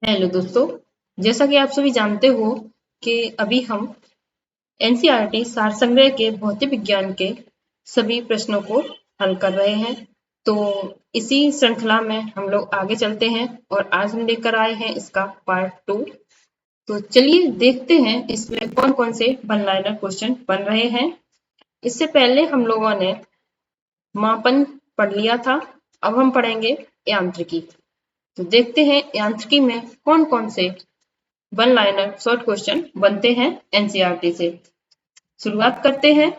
Hello दोस्तों, जैसा कि आप सभी जानते हो कि अभी हम एनसीईआरटी सार संग्रह के भौतिक विज्ञान के सभी प्रश्नों को हल कर रहे हैं। तो इसी श्रृंखला में हम लोग आगे चलते हैं और आज हम लेकर आए हैं इसका पार्ट 2। तो चलिए देखते हैं इसमें कौन कौन से वन लाइनर क्वेश्चन बन रहे हैं। इससे पहले हम लोगों ने मापन पढ़ लिया था, अब हम पढ़ेंगे यांत्रिकी। तो देखते हैं यांत्रिकी में कौन कौन से वन लाइनर शॉर्ट क्वेश्चन बनते हैं एनसीईआरटी से। शुरुआत करते हैं।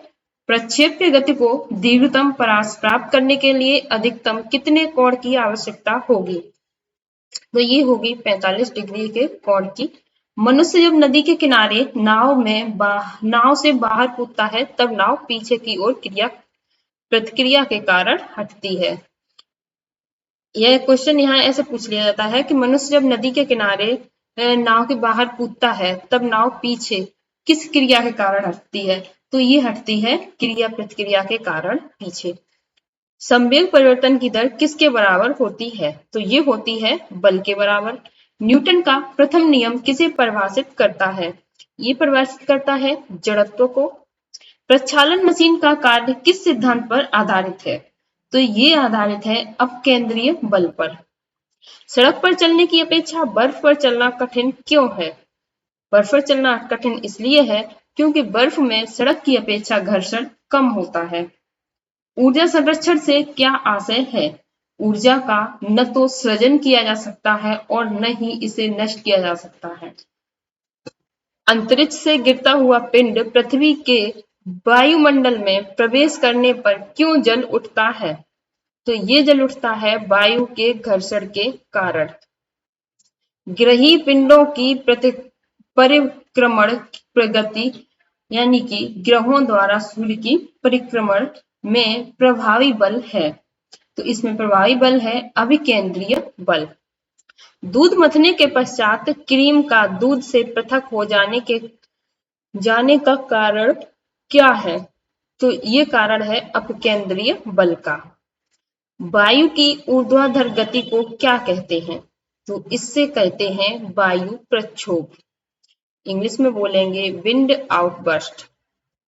प्रक्षेप्य गति को दीर्घतम परास प्राप्त करने के लिए अधिकतम कितने कोण की आवश्यकता होगी? तो ये होगी 45 डिग्री के कोण की। मनुष्य जब नदी के किनारे नाव से बाहर कूदता है तब नाव पीछे की ओर प्रतिक्रिया के कारण हटती है। यह क्वेश्चन यहाँ ऐसे पूछ लिया जाता है कि मनुष्य जब नदी के किनारे नाव के बाहर कूदता है तब नाव पीछे किस क्रिया के कारण हटती है? तो ये हटती है क्रिया प्रतिक्रिया के कारण पीछे। संवेग परिवर्तन की दर किसके बराबर होती है? तो ये होती है बल के बराबर। न्यूटन का प्रथम नियम किसे परिभाषित करता है? ये परिभाषित करता है जड़त्व को। प्रक्षालन मशीन का कार्य किस सिद्धांत पर आधारित है? तो ये आधारित है अपकेंद्रीय बल पर। सड़क पर चलने की अपेक्षा बर्फ पर चलना कठिन क्यों है? बर्फ पर चलना कठिन इसलिए है क्योंकि बर्फ में सड़क की अपेक्षा घर्षण कम होता है। ऊर्जा संरक्षण से क्या आशय है? ऊर्जा का न तो सृजन किया जा सकता है और न ही इसे नष्ट किया जा सकता है। अंतरिक्ष से गिरता हुआ पिंड पृथ्वी के वायुमंडल में प्रवेश करने पर क्यों जल उठता है? तो ये जल उठता है वायु के घर्षण के कारण। ग्रही पिंडों की परिक्रमण प्रगति यानी कि ग्रहों द्वारा सूर्य की परिक्रमण में प्रभावी बल है। तो इसमें प्रभावी बल है अभिकेंद्रीय बल। दूध मथने के पश्चात क्रीम का दूध से पृथक हो जाने का कारण क्या है? तो ये कारण है अपकेंद्रीय बल का। वायु की ऊर्ध्वाधर गति को क्या कहते हैं? तो इससे कहते हैं वायु प्रक्षोभ। इंग्लिश में बोलेंगे विंड आउटबर्स्ट।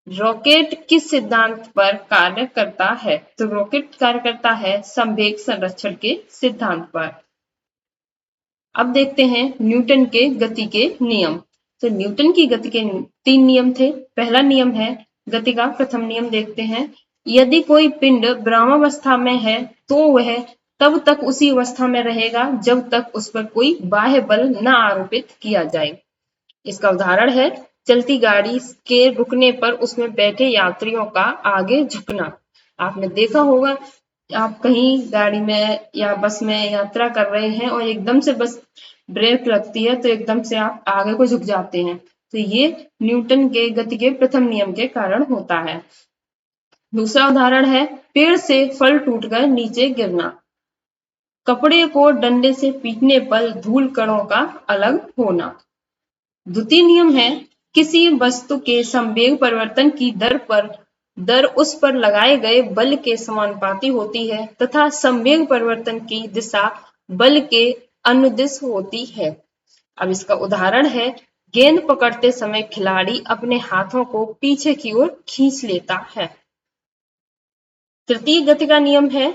रॉकेट किस सिद्धांत पर कार्य करता है? तो रॉकेट कार्य करता है संवेग संरक्षण के सिद्धांत पर। अब देखते हैं न्यूटन के गति के नियम। तो न्यूटन की गति के 3 नियम थे। पहला नियम है गति का प्रथम नियम देखते हैं। यदि कोई पिंड ब्रह्मावस्था में है तो वह तब तक उसी अवस्था में रहेगा जब तक उस पर कोई बाह्य बल न आरोपित किया जाए। इसका उदाहरण है चलती गाड़ी के रुकने पर उसमें बैठे यात्रियों का आगे झुकना। आपने देखा होगा, आप कहीं गाड़ी में या बस में यात्रा कर रहे हैं और एकदम से बस ब्रेक लगती है तो एकदम से आप आगे को झुक जाते हैं। तो ये न्यूटन के गति के प्रथम नियम के कारण होता है। दूसरा उदाहरण है पेड़ से फल टूटकर नीचे गिरना। कपड़े को डंडे से पीटने पर धूल कणों का अलग होना। द्वितीय नियम है किसी वस्तु के संवेग परिवर्तन की दर उस पर लगाए गए बल के समानुपाती होती है तथा संवेग परिवर्तन की दिशा बल के अनुदिश होती है। अब इसका उदाहरण है गेंद पकड़ते समय खिलाड़ी अपने हाथों को पीछे की ओर खींच लेता है। तृतीय गति का नियम है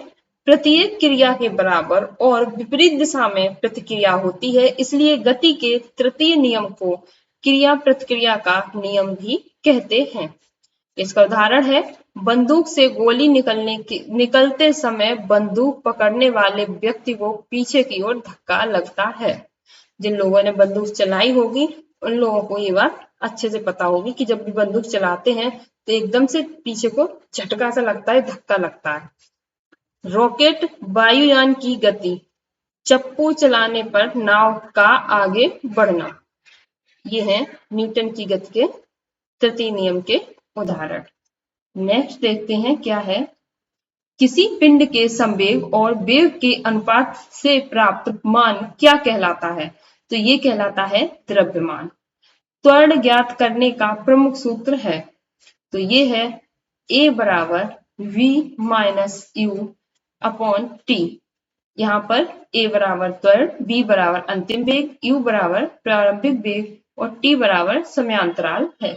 प्रत्येक क्रिया के बराबर और विपरीत दिशा में प्रतिक्रिया होती है, इसलिए गति के तृतीय नियम को क्रिया प्रतिक्रिया का नियम भी कहते हैं। इसका उदाहरण है बंदूक से गोली निकलते समय बंदूक पकड़ने वाले व्यक्ति को पीछे की ओर धक्का लगता है। जिन लोगों ने बंदूक चलाई होगी उन लोगों को ये बात अच्छे से पता होगी कि जब भी बंदूक चलाते हैं तो एकदम से पीछे को झटका सा लगता है, धक्का लगता है। रॉकेट वायुयान की गति चप्पू चलाने पर नाव का आगे बढ़ना। ये है न्यूटन की गति के तृतीय नियम के उदाहरण। नेक्स्ट देखते हैं क्या है। किसी पिंड के संवेग और वेग के अनुपात से प्राप्त मान क्या कहलाता है? तो ये कहलाता है द्रव्यमान। त्वरण ज्ञात करने का प्रमुख सूत्र है, तो ये है A बराबर V minus U upon T। यहाँ पर a बराबर त्वरण, b बराबर अंतिम वेग, u बराबर प्रारंभिक वेग और t बराबर समयांतराल है।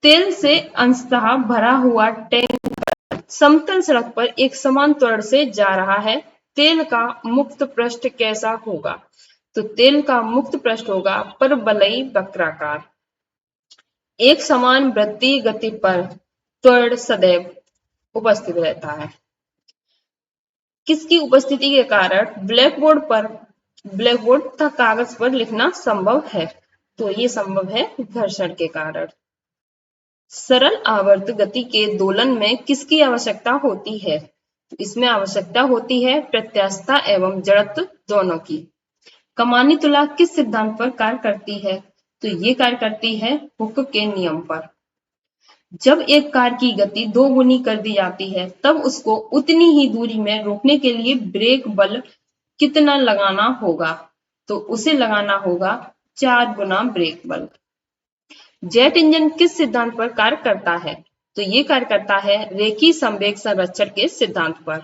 तेल से अंशतः भरा हुआ टैंक समतल सड़क पर एक समान त्वरण से जा रहा है। तेल का मुक्त पृष्ठ कैसा होगा? तो तेल का मुक्त पृष्ठ होगा परवलयी वक्राकार। एक समान वृत्तीय गति पर त्वरण सदैव उपस्थित रहता है। किसकी उपस्थिति के कारण ब्लैकबोर्ड तथा कागज पर लिखना संभव है? तो ये संभव है घर्षण के कारण। सरल आवर्त गति के दोलन में किसकी आवश्यकता होती है? तो इसमें आवश्यकता होती है प्रत्यास्थता एवं जड़त्व दोनों की। कमानी तुला किस सिद्धांत पर कार्य करती है? तो ये कार्य करती है हुक के नियम पर। जब एक कार की गति 2 गुनी कर दी जाती है तब उसको उतनी ही दूरी में रोकने के लिए ब्रेक बल कितना लगाना होगा? तो उसे लगाना होगा 4 गुना ब्रेक बल। जेट इंजन किस सिद्धांत पर कार्य करता है? तो ये कार्य करता है रेखीय संवेग संरक्षण के सिद्धांत पर।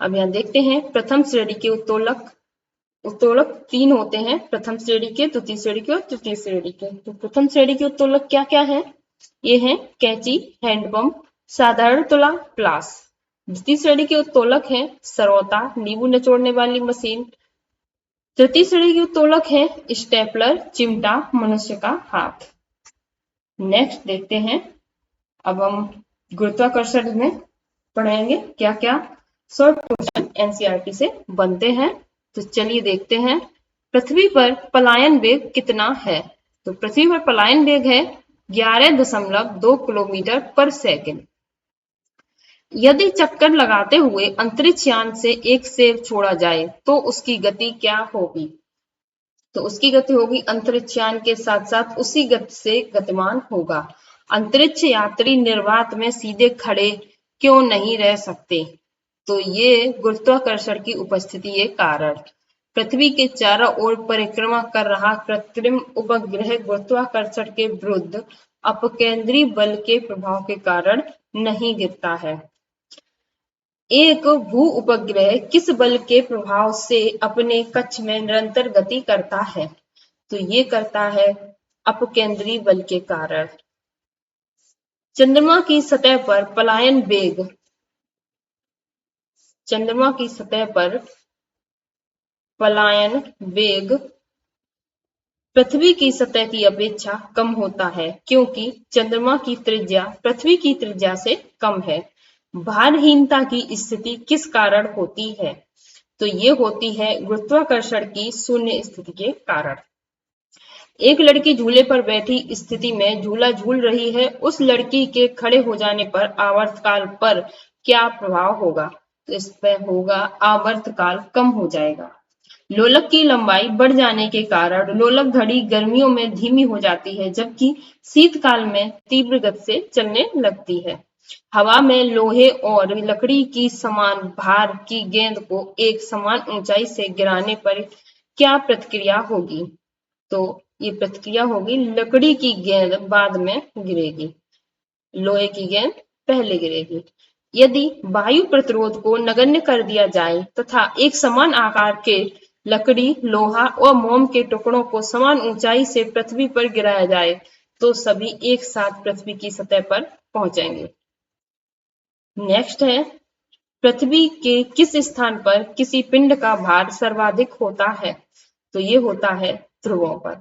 अब यहाँ देखते हैं प्रथम श्रेणी के उत्तोलक 3 होते हैं, प्रथम श्रेणी के, द्वितीय श्रेणी के और तृतीय श्रेणी के। तो प्रथम श्रेणी के उत्तोलक क्या क्या है? ये हैं कैंची, हैंडपंप, साधारण तुला, प्लास। द्वितीय श्रेणी के उत्तोलक हैं सरौता, नींबू निचोड़ने वाली मशीन। तृतीय श्रेणी के उत्तोलक हैं स्टेपलर, चिमटा, मनुष्य का हाथ। नेक्स्ट देखते हैं, अब हम गुरुत्वाकर्षण में पढ़ेंगे क्या क्या शॉर्ट क्वेश्चन एनसीईआरटी से बनते हैं। तो चलिए देखते हैं, पृथ्वी पर पलायन वेग कितना है? तो पृथ्वी पर पलायन वेग है 11.2 किलोमीटर पर सेकंड। यदि चक्कर लगाते हुए अंतरिक्ष यान से एक सेब छोड़ा जाए तो उसकी गति क्या होगी? तो उसकी गति होगी अंतरिक्ष यान के साथ साथ उसी गति से गतिमान होगा। अंतरिक्ष यात्री निर्वात में सीधे खड़े क्यों नहीं रह सकते? तो ये गुरुत्वाकर्षण की उपस्थिति के कारण। पृथ्वी के चारों ओर परिक्रमा कर रहा कृत्रिम उपग्रह गुरुत्वाकर्षण के विरुद्ध अपकेंद्री बल के प्रभाव के कारण नहीं गिरता है। एक भू उपग्रह किस बल के प्रभाव से अपने कक्ष में निरंतर गति करता है? तो ये करता है अपकेंद्री बल के कारण। चंद्रमा की सतह पर पलायन वेग, चंद्रमा की सतह पर पलायन वेग पृथ्वी की सतह की अपेक्षा कम होता है क्योंकि चंद्रमा की त्रिज्या पृथ्वी की त्रिज्या से कम है। भारहीनता की स्थिति किस कारण होती है? तो ये होती है गुरुत्वाकर्षण की शून्य स्थिति के कारण। एक लड़की झूले पर बैठी स्थिति में झूला झूल रही है, उस लड़की के खड़े हो जाने पर आवर्तकाल पर क्या प्रभाव होगा? तो इस पर होगा आवर्तकाल कम हो जाएगा। लोलक की लंबाई बढ़ जाने के कारण लोलक घड़ी गर्मियों में धीमी हो जाती है जबकि शीतकाल में तीव्र गति से चलने लगती है। हवा में लोहे और लकड़ी की समान भार की गेंद को एक समान ऊंचाई से गिराने पर क्या प्रतिक्रिया होगी? तो ये प्रतिक्रिया होगी लकड़ी की गेंद बाद में गिरेगी, लोहे की गेंद पहले गिरेगी। यदि वायु प्रतिरोध को नगण्य कर दिया जाए तथा एक समान आकार के लकड़ी, लोहा और मोम के टुकड़ों को समान ऊंचाई से पृथ्वी पर गिराया जाए तो सभी एक साथ पृथ्वी की सतह पर पहुंचेंगे। नेक्स्ट है, पृथ्वी के किस स्थान पर किसी पिंड का भार सर्वाधिक होता है? तो ये होता है ध्रुवों पर।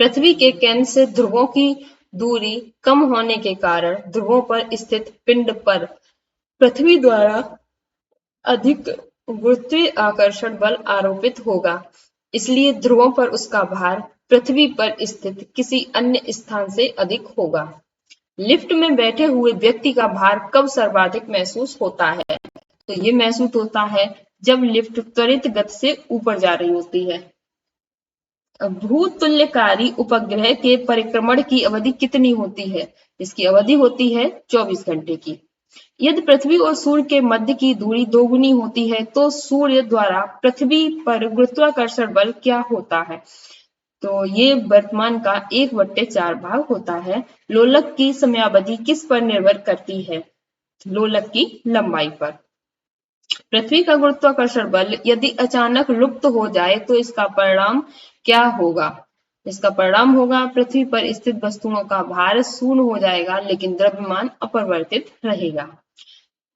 पृथ्वी के केंद्र से ध्रुवों की दूरी कम होने के कारण ध्रुवों पर स्थित पिंड पर पृथ्वी द्वारा अधिक गुरुत्वीय आकर्षण बल आरोपित होगा, इसलिए ध्रुवों पर उसका भार पृथ्वी पर स्थित किसी अन्य स्थान से अधिक होगा। लिफ्ट में बैठे हुए व्यक्ति का भार कब सर्वाधिक महसूस होता है? तो ये महसूस होता है जब लिफ्ट त्वरित गति से ऊपर जा रही होती है। भूतुल्यकारी उपग्रह के परिक्रमण की अवधि कितनी होती है? इसकी अवधि होती है 24 घंटे की। यदि पृथ्वी और सूर्य के मध्य की दूरी 2 गुनी होती है तो सूर्य द्वारा पृथ्वी पर गुरुत्वाकर्षण बल क्या होता है? तो ये वर्तमान का 1/4 भाग होता है। लोलक की समयावधि किस पर निर्भर करती है? लोलक की लंबाई पर। पृथ्वी का गुरुत्वाकर्षण बल यदि अचानक लुप्त हो जाए तो इसका परिणाम क्या होगा? इसका परिणाम होगा पृथ्वी पर स्थित वस्तुओं का भार शून्य हो जाएगा, लेकिन द्रव्यमान अपरिवर्तित रहेगा।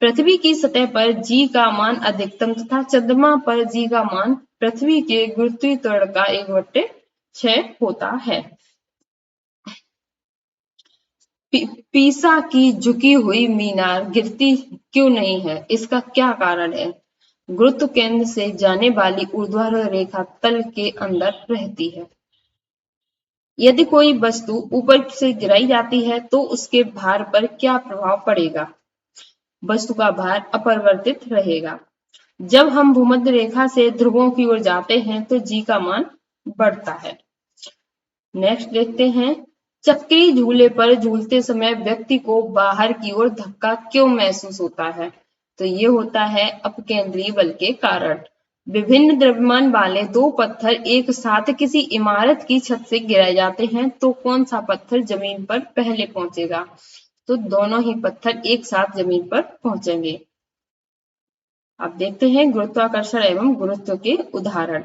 पृथ्वी की सतह पर जी का मान अधिकतम तथा चंद्रमा पर जी का मान पृथ्वी के गुरुत्वीय त्वरण का 1/6 होता है। पीसा की झुकी हुई मीनार गिरती क्यों नहीं है? इसका क्या कारण है? गुरुत्व केंद्र से जाने वाली ऊर्ध्वाधर रेखा तल के अंदर रहती है। यदि कोई वस्तु ऊपर से गिराई जाती है तो उसके भार पर क्या प्रभाव पड़ेगा? वस्तु का भार अपरिवर्तित रहेगा। जब हम भूमध्य रेखा से ध्रुवों की ओर जाते हैं तो जी का मान बढ़ता है। नेक्स्ट देखते हैं, चक्री झूले पर झूलते समय व्यक्ति को बाहर की ओर धक्का क्यों महसूस होता है? तो ये होता है अपकेंद्रीय बल के कारण। विभिन्न द्रव्यमान वाले दो पत्थर एक साथ किसी इमारत की छत से गिराए जाते हैं तो कौन सा पत्थर जमीन पर पहले पहुंचेगा? तो दोनों ही पत्थर एक साथ जमीन पर पहुंचेंगे। अब देखते हैं गुरुत्वाकर्षण एवं गुरुत्व के उदाहरण।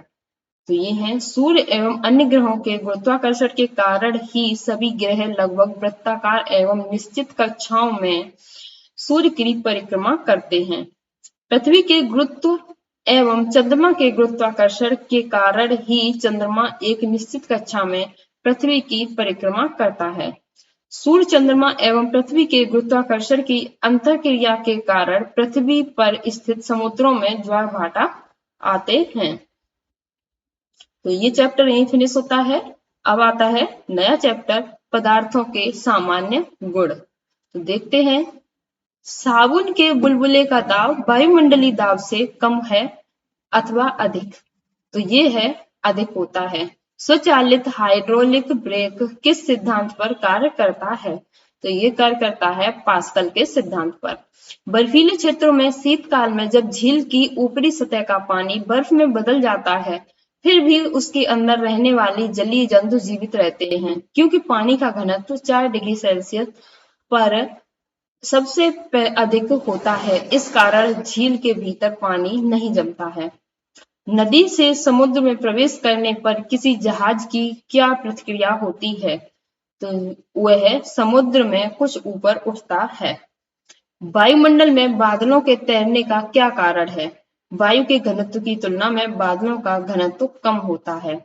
तो ये हैं, सूर्य एवं अन्य ग्रहों के गुरुत्वाकर्षण के कारण ही सभी ग्रह लगभग वृत्ताकार एवं निश्चित कक्षाओं में सूर्य की परिक्रमा करते हैं। पृथ्वी के गुरुत्व एवं चंद्रमा के गुरुत्वाकर्षण के कारण ही चंद्रमा एक निश्चित कक्षा में पृथ्वी की परिक्रमा करता है। सूर्य, चंद्रमा एवं पृथ्वी के गुरुत्वाकर्षण की अंतरक्रिया के कारण पृथ्वी पर स्थित समुद्रों में ज्वार भाटा आते हैं। तो ये चैप्टर यहीं फिनिश होता है। अब आता है नया चैप्टर, पदार्थों के सामान्य गुण। तो देखते हैं, साबुन के बुलबुले का दाब वायुमंडलीय दाब से कम है अथवा अधिक? तो ये है अधिक होता है। स्वचालित हाइड्रोलिक ब्रेक किस सिद्धांत पर कार्य करता है? तो ये कार्य करता है पास्कल के सिद्धांत पर। बर्फीले क्षेत्रों में शीतकाल में जब झील की ऊपरी सतह का पानी बर्फ में बदल जाता है, फिर भी उसके अंदर रहने वाली जलीय जंतु जीवित रहते हैं, क्योंकि पानी का घनत्व 4 डिग्री सेल्सियस पर सबसे अधिक होता है। इस कारण झील के भीतर पानी नहीं जमता है। नदी से समुद्र में प्रवेश करने पर किसी जहाज की क्या प्रतिक्रिया होती है? तो वह समुद्र में कुछ ऊपर उठता है। वायुमंडल में बादलों के तैरने का क्या कारण है? वायु के घनत्व की तुलना में बादलों का घनत्व कम होता है।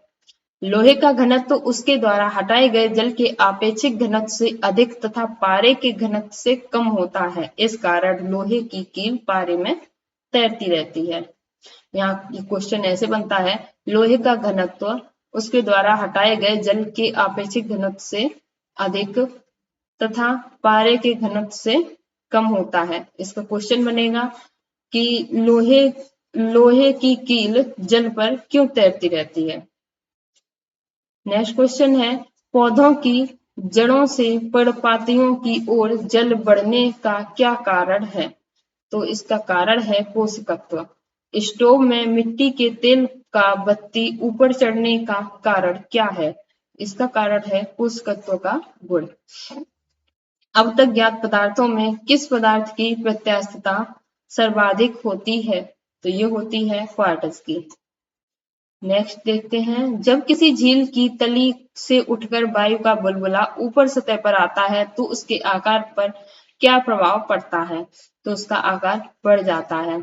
लोहे का घनत्व उसके द्वारा हटाए गए जल के आपेक्षिक घनत्व से अधिक तथा पारे के घनत्व से कम होता है। इस कारण लोहे की कील पारे में तैरती रहती है। यहाँ क्वेश्चन ऐसे बनता है, लोहे का घनत्व उसके द्वारा हटाए गए जल के आपेक्षिक घनत्व से अधिक तथा पारे के घनत्व से कम होता है। इसका क्वेश्चन बनेगा कि लोहे की कील जल पर क्यों तैरती रहती है। नेक्स्ट क्वेश्चन है, पौधों की जड़ों से पर्णपातियों की ओर जल बढ़ने का क्या कारण है? तो इसका कारण है पोषकत्व। स्टोव में मिट्टी के तेल का बत्ती ऊपर चढ़ने का कारण क्या है? इसका कारण है पोषकत्व का गुण। अब तक ज्ञात पदार्थों में किस पदार्थ की प्रत्यास्थता सर्वाधिक होती है? तो ये होती है क्वार्ट्ज की। नेक्स्ट देखते हैं, जब किसी झील की तली से उठकर वायु का बुलबुला ऊपर सतह पर आता है तो उसके आकार पर क्या प्रभाव पड़ता है? तो उसका आकार बढ़ जाता है।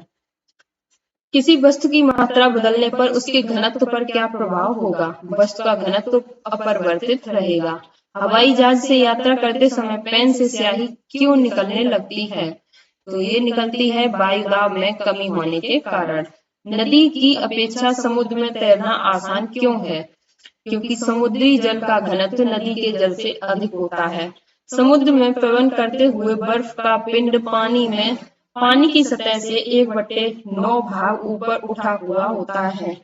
किसी वस्तु की मात्रा बदलने पर उसके घनत्व पर क्या प्रभाव होगा? वस्तु का घनत्व अपरिवर्तित रहेगा। हवाई जहाज से यात्रा करते समय पेन से स्याही क्यों निकलने लगती है? तो ये निकलती है वायु दाब में कमी होने के कारण। नदी की अपेक्षा समुद्र में तैरना आसान क्यों है? क्योंकि समुद्री जल का घनत्व नदी के जल से अधिक होता है। समुद्र में पवन करते हुए बर्फ का पिंड पानी की सतह से 1/9 भाग ऊपर उठा हुआ होता है।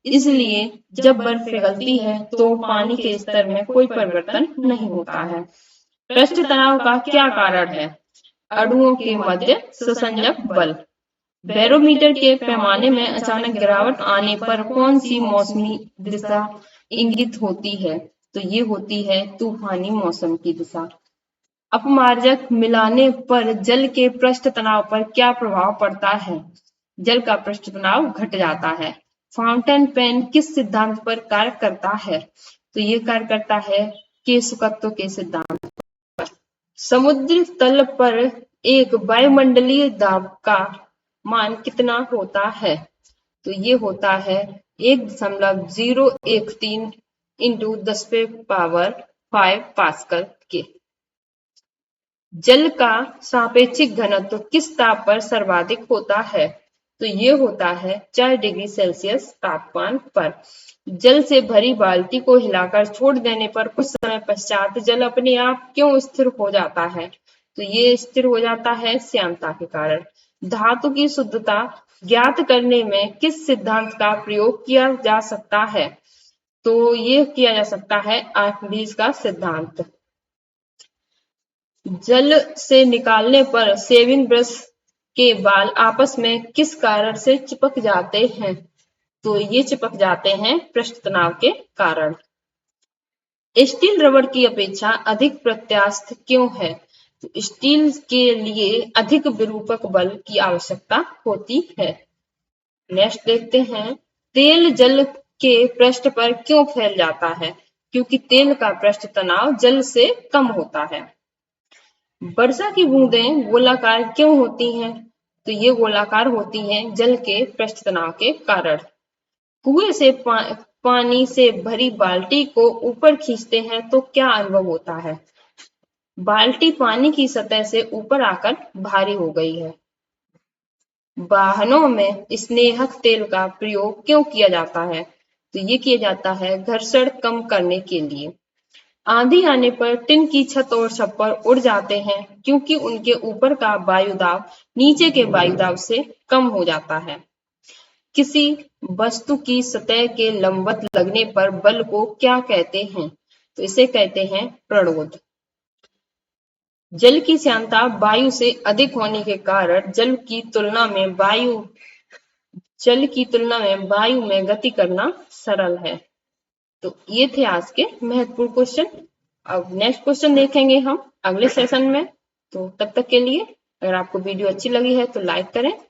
इसलिए जब बर्फ पिघलती है तो पानी के स्तर में कोई परिवर्तन नहीं होता है। पृष्ठ तनाव का क्या कारण है? अणुओं के मध्य संसंजक बल। बैरोमीटर के पैमाने में अचानक गिरावट आने पर कौन सी मौसमी दिशा इंगित होती है। तो ये होती है तूफानी मौसम की दिशा। अपमार्जक मिलाने पर जल के पृष्ठ तनाव पर क्या प्रभाव पड़ता है? जल का पृष्ठ तनाव घट जाता है। फाउंटेन पेन किस सिद्धांत पर कार्य करता है? तो ये कार्य करता है केशकत्व के सिद्धांत। समुद्र तल पर एक वायुमंडलीय दाब का मान कितना होता है? तो ये होता है 1.013 इंटू 10⁵ पास्कल के। जल का सापेक्षिक घनत्व किस ताप पर सर्वाधिक होता है? तो ये होता है 4 डिग्री सेल्सियस तापमान पर। जल से भरी बाल्टी को हिलाकर छोड़ देने पर कुछ समय पश्चात जल अपने आप क्यों स्थिर हो जाता है? तो ये स्थिर हो जाता है श्यानता के कारण। धातु की शुद्धता ज्ञात करने में किस सिद्धांत का प्रयोग किया जा सकता है? तो ये किया जा सकता है आर्किमिडीज का सिद्धांत। जल से निकालने पर शेविंग ब्रश के बाल आपस में किस कारण से चिपक जाते हैं? तो ये चिपक जाते हैं पृष्ठ तनाव के कारण। स्टील रबड़ की अपेक्षा अधिक प्रत्यास्थ क्यों है? तो स्टील के लिए अधिक विरूपक बल की आवश्यकता होती है। नेक्स्ट देखते हैं, तेल जल के पृष्ठ पर क्यों फैल जाता है? क्योंकि तेल का पृष्ठ तनाव जल से कम होता है। वर्षा की बूंदें गोलाकार क्यों होती हैं? तो ये गोलाकार होती हैं जल के पृष्ठ तनाव के कारण। कुएं से पानी से भरी बाल्टी को ऊपर खींचते हैं तो क्या अनुभव होता है? बाल्टी पानी की सतह से ऊपर आकर भारी हो गई है। वाहनों में स्नेहक तेल का प्रयोग क्यों किया जाता है? तो ये किया जाता है घर्षण कम करने के लिए। आंधी आने पर टिन की छत और छप्पर उड़ जाते हैं क्योंकि उनके ऊपर का वायुदाब नीचे के वायुदाब से कम हो जाता है। किसी वस्तु की सतह के लंबवत लगने पर बल को क्या कहते हैं? तो इसे कहते हैं प्रणोद। जल की श्यानता वायु से अधिक होने के कारण जल की तुलना में वायु में गति करना सरल है। तो ये थे आज के महत्वपूर्ण क्वेश्चन। अब नेक्स्ट क्वेश्चन देखेंगे हम अगले सेशन में। तो तब तक के लिए अगर आपको वीडियो अच्छी लगी है तो लाइक करें,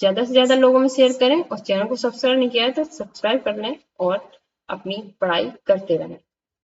ज्यादा से ज्यादा लोगों में शेयर करें और चैनल को सब्सक्राइब नहीं किया है तो सब्सक्राइब कर लें और अपनी पढ़ाई करते रहें।